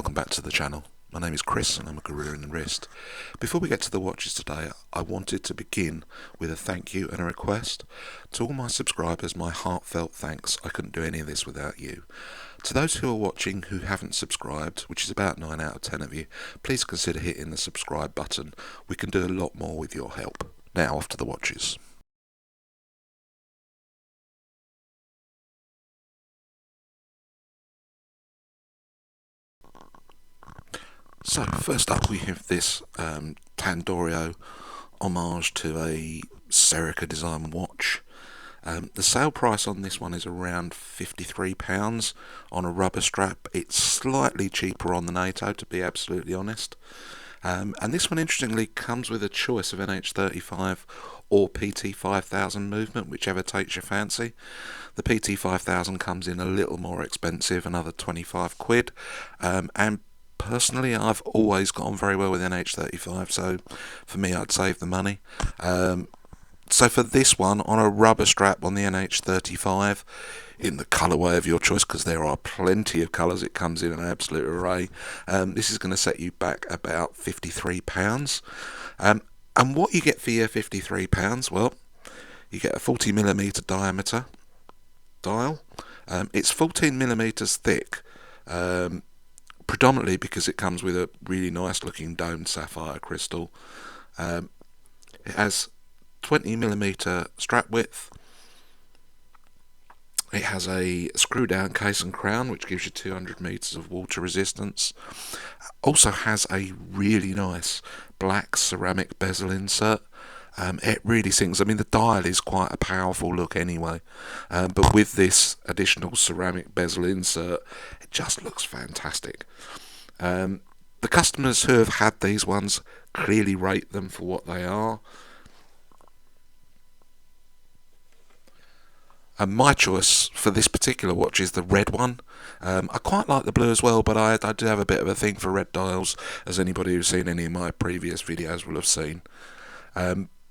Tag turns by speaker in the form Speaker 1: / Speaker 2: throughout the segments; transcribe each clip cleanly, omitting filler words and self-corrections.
Speaker 1: Welcome back to the channel. My name is Chris and I'm a gorilla in the wrist. Before we get to the watches today, I wanted to begin with a thank you and a request. To all my subscribers, my heartfelt thanks. I couldn't do any of this without you. To those who are watching who haven't subscribed, which is about 9 out of 10 of you, please consider hitting the subscribe button. We can do a lot more with your help. Now off to the watches. So first up we have this Tandorio homage to a Pagani Design watch. The sale price on this one is around £53 on a rubber strap. It's slightly cheaper on the NATO, to be absolutely honest. And this one interestingly comes with a choice of NH35 or PT5000 movement, whichever takes your fancy. The PT5000 comes in a little more expensive, another 25 quid, and personally, I've always got on very well with NH35, so for me, I'd save the money. So for this one, on a rubber strap on the NH35, in the colourway of your choice, because there are plenty of colours, it comes in an absolute array, this is going to set you back about £53. And what you get for your £53, well, you get a 40mm diameter dial. It's 14mm thick. Predominantly because it comes with a really nice looking domed sapphire crystal. It has 20mm strap width. It has a screw down case and crown which gives you 200 meters of water resistance. Also has a really nice black ceramic bezel insert. It really sings. I mean, the dial is quite a powerful look anyway, but with this additional ceramic bezel insert, it just looks fantastic. The customers who have had these ones clearly rate them for what they are. And my choice for this particular watch is the red one. I quite like the blue as well, but I do have a bit of a thing for red dials, as anybody who's seen any of my previous videos will have seen.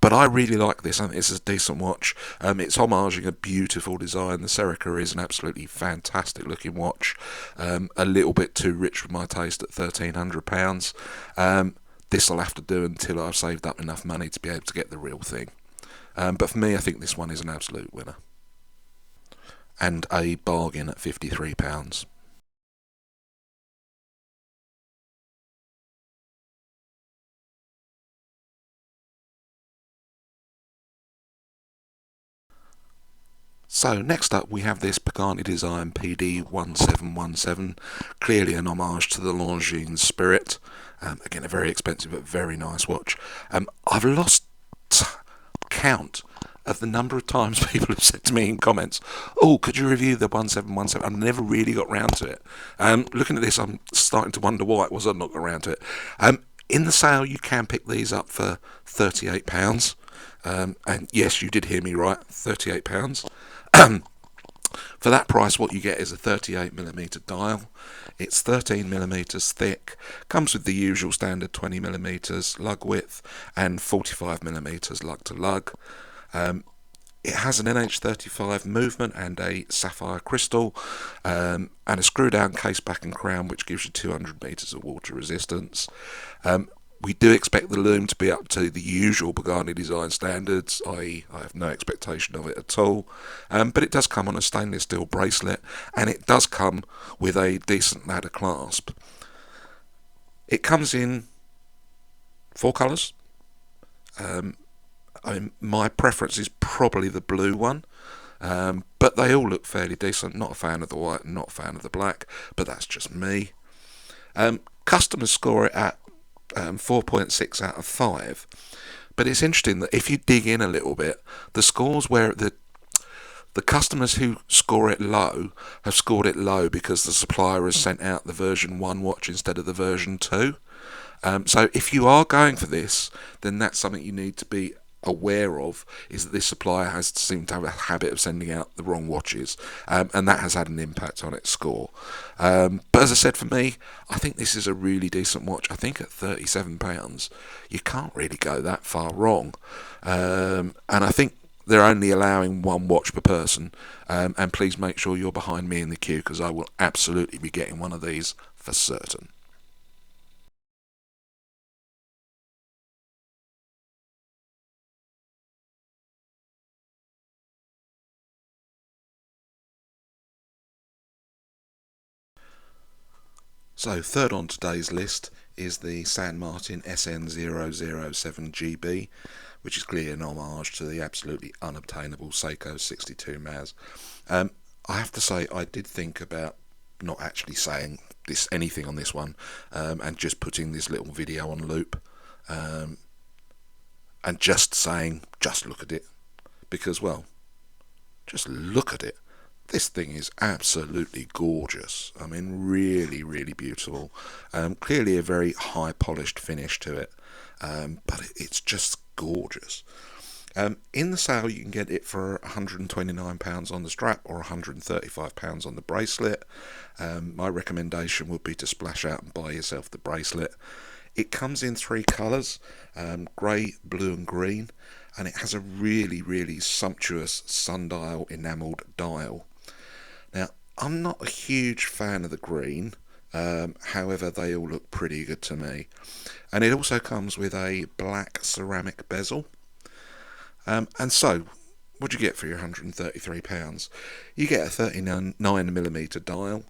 Speaker 1: But I really like this. I think this is a decent watch. It's homaging a beautiful design. The Serica is an absolutely fantastic looking watch. A little bit too rich for my taste at £1,300. This will have to do until I've saved up enough money to be able to get the real thing. But for me, I think this one is an absolute winner. And a bargain at £53. So next up we have this Pagani Design PD1717, clearly an homage to the Longines spirit. Again, a very expensive but very nice watch. I've lost count of the number of times people have said to me in comments, "Oh, could you review the 1717?" I've never really got round to it. Looking at this, I'm starting to wonder why it was I've not got round to it. In the sale, you can pick these up for £38. And yes, you did hear me right, £38. For that price, what you get is a 38mm dial. It's 13mm thick, comes with the usual standard 20mm lug width and 45mm lug to lug. It has an NH35 movement and a sapphire crystal, and a screw down case back and crown which gives you 200 meters of water resistance. We do expect the loom to be up to the usual Pagani Design standards, i.e. I have no expectation of it at all, but it does come on a stainless steel bracelet, and it does come with a decent ladder clasp. It comes in 4 colours. My preference is probably the blue one, but they all look fairly decent. Not a fan of the white, not a fan of the black, but that's just me. Customers score it at 4.6 out of 5, but it's interesting that if you dig in a little bit, the scores where the customers who score it low have scored it low because the supplier has sent out the version 1 watch instead of the version 2. So if you are going for this, then that's something you need to be aware of, is that this supplier has seemed to have a habit of sending out the wrong watches, and that has had an impact on its score. But as I said, for me, I think this is a really decent watch. I think at £37 you can't really go that far wrong, and I think they're only allowing 1 watch per person, and please make sure you're behind me in the queue, because I will absolutely be getting one of these for certain. So third on today's list is the SanMartin SN007GB, which is clearly an homage to the absolutely unobtainable Seiko 62 Maz. I have to say, I did think about not actually saying anything on this one, and just putting this little video on loop, and just saying, just look at it, because, well, just look at it. This thing is absolutely gorgeous. I mean, really, really beautiful. Clearly a very high polished finish to it, but it's just gorgeous. In the sale, you can get it for £129 on the strap or £135 on the bracelet. My recommendation would be to splash out and buy yourself the bracelet. It comes in three colours, grey, blue and green, and it has a really, really sumptuous sundial enamelled dial. Now, I'm not a huge fan of the green, however they all look pretty good to me. And it also comes with a black ceramic bezel. And so, what do you get for your £133? You get a 39mm dial.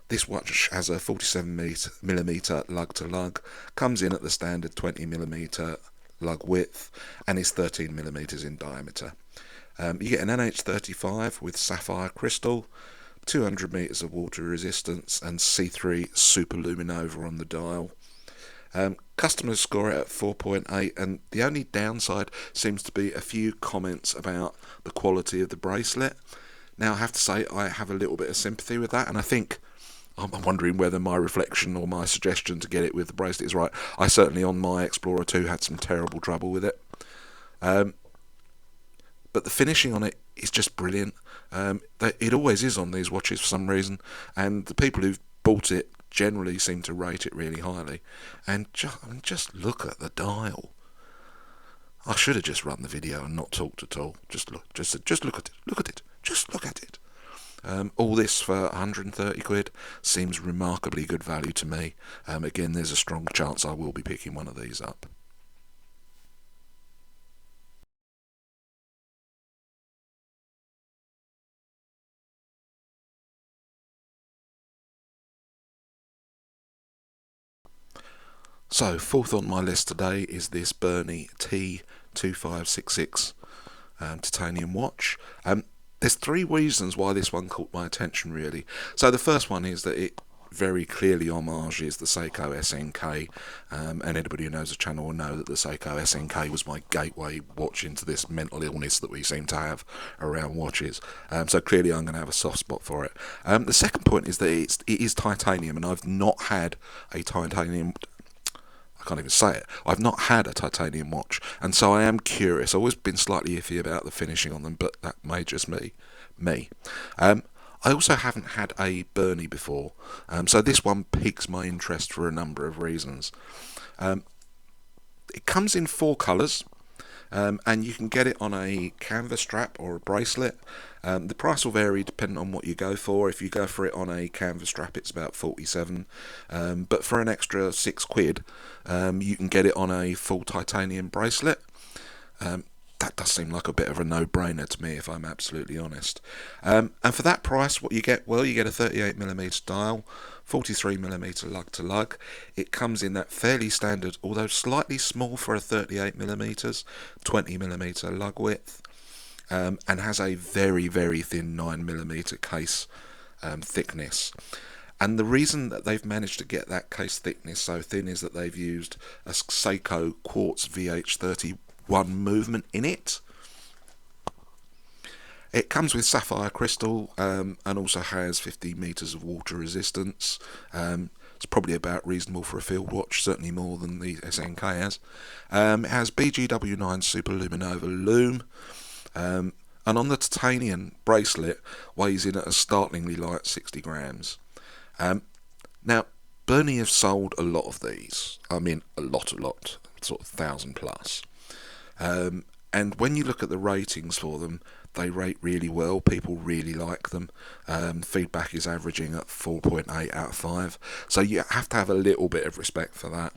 Speaker 1: This watch has a 47mm lug to lug, comes in at the standard 20mm lug width, and is 13mm in diameter. You get an NH35 with sapphire crystal, 200 metres of water resistance, and C3 superluminova on the dial. Customers score it at 4.8, and the only downside seems to be a few comments about the quality of the bracelet. Now, I have to say, I have a little bit of sympathy with that, and I think I'm wondering whether my reflection or my suggestion to get it with the bracelet is right. I certainly, on my Explorer 2, had some terrible trouble with it. But the finishing on it is just brilliant. It always is on these watches for some reason, and the people who've bought it generally seem to rate it really highly. And just look at the dial. I should have just run the video and not talked at all. Just look at it. Just look at it. All this for 130 quid seems remarkably good value to me. Again, there's a strong chance I will be picking one of these up. So, fourth on my list today is this Baltany T2566 titanium watch. There's three reasons why this one caught my attention, really. So the first one is that it very clearly homages the Seiko SNK, and anybody who knows the channel will know that the Seiko SNK was my gateway watch into this mental illness that we seem to have around watches. So clearly I'm going to have a soft spot for it. The second point is that it is titanium, and I've not had a titanium... I can't even say it. I've not had a titanium watch, and so I am curious. I've always been slightly iffy about the finishing on them, but that may just me. I also haven't had a Baltany before, so this one piques my interest for a number of reasons. It comes in four colours, and you can get it on a canvas strap or a bracelet. The price will vary depending on what you go for. If you go for it on a canvas strap, it's about 47, but for an extra £6, you can get it on a full titanium bracelet. That does seem like a bit of a no-brainer to me, if I'm absolutely honest. And for that price, what you get? Well, you get a 38mm dial, 43mm lug to lug. It comes in that fairly standard, although slightly small for a 38mm, 20mm lug width, and has a very, very thin 9mm case thickness. And the reason that they've managed to get that case thickness so thin is that they've used a Seiko Quartz VH31 movement in it. It comes with sapphire crystal, and also has 50 metres of water resistance. It's probably about reasonable for a field watch, certainly more than the SNK has. It has BGW9 superluminova lume, and on the titanium bracelet weighs in at a startlingly light 60 grams. Now, Baltany have sold a lot of these. I mean, a lot, sort of 1,000 plus. And when you look at the ratings for them, they rate really well. People really like them. Feedback is averaging at 4.8 out of 5. So you have to have a little bit of respect for that.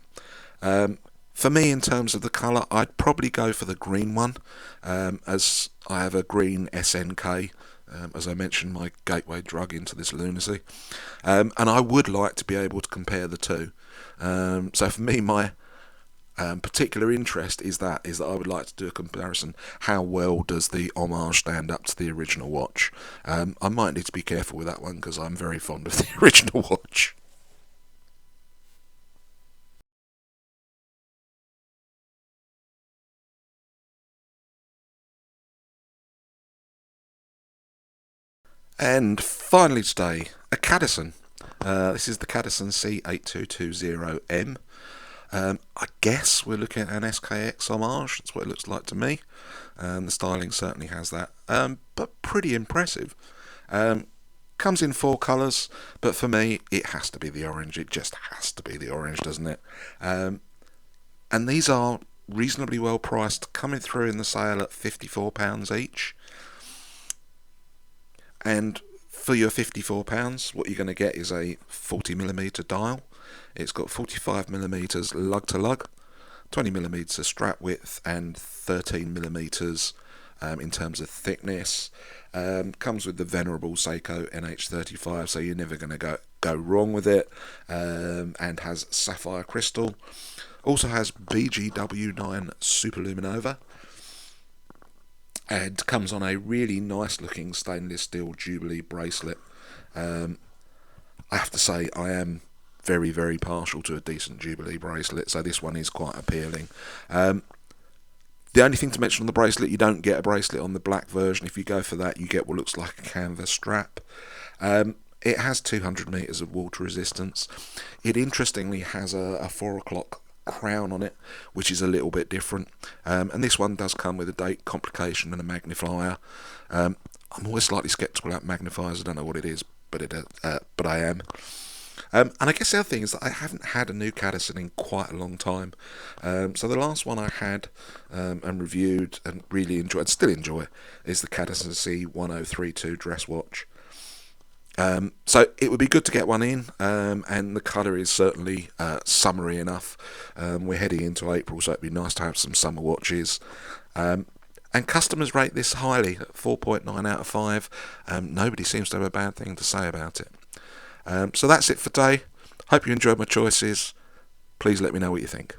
Speaker 1: For me, in terms of the colour, I'd probably go for the green one, as I have a green SNK As I mentioned, my gateway drug into this lunacy. And I would like to be able to compare the two. So for me, my particular interest is that I would like to do a comparison. How well does the homage stand up to the original watch? I might need to be careful with that one because I'm very fond of the original watch. And finally today, a Cadison. This is the Cadison C8220M. I guess we're looking at an SKX homage. That's what it looks like to me. The styling certainly has that, but pretty impressive. Comes in four colours, but for me, it has to be the orange. It just has to be the orange, doesn't it? And these are reasonably well priced, coming through in the sale at £54 each. And for your £54, what you're going to get is a 40mm dial. It's got 45mm lug to lug, 20mm strap width, and 13mm in terms of thickness. Comes with the venerable Seiko NH35, so you're never going to go wrong with it. And has sapphire crystal. Also has BGW9 Superluminova. And comes on a really nice looking stainless steel Jubilee bracelet. I have to say, I am very, very partial to a decent Jubilee bracelet, so this one is quite appealing. The only thing to mention on the bracelet, you don't get a bracelet on the black version. If you go for that, you get what looks like a canvas strap. It has 200 metres of water resistance. It interestingly has a 4 o'clock crown on it, which is a little bit different. And this one does come with a date complication and a magnifier. I'm always slightly sceptical about magnifiers. I don't know what it is, but I am. And I guess the other thing is that I haven't had a new Cadison in quite a long time. So the last one I had and reviewed and really enjoyed, and still enjoy, is the Cadison C1032 dress watch. So it would be good to get one in, and the colour is certainly summery enough. We're heading into April, so it'd be nice to have some summer watches. And customers rate this highly, at 4.9 out of 5. Nobody seems to have a bad thing to say about it. So that's it for today. Hope you enjoyed my choices. Please let me know what you think.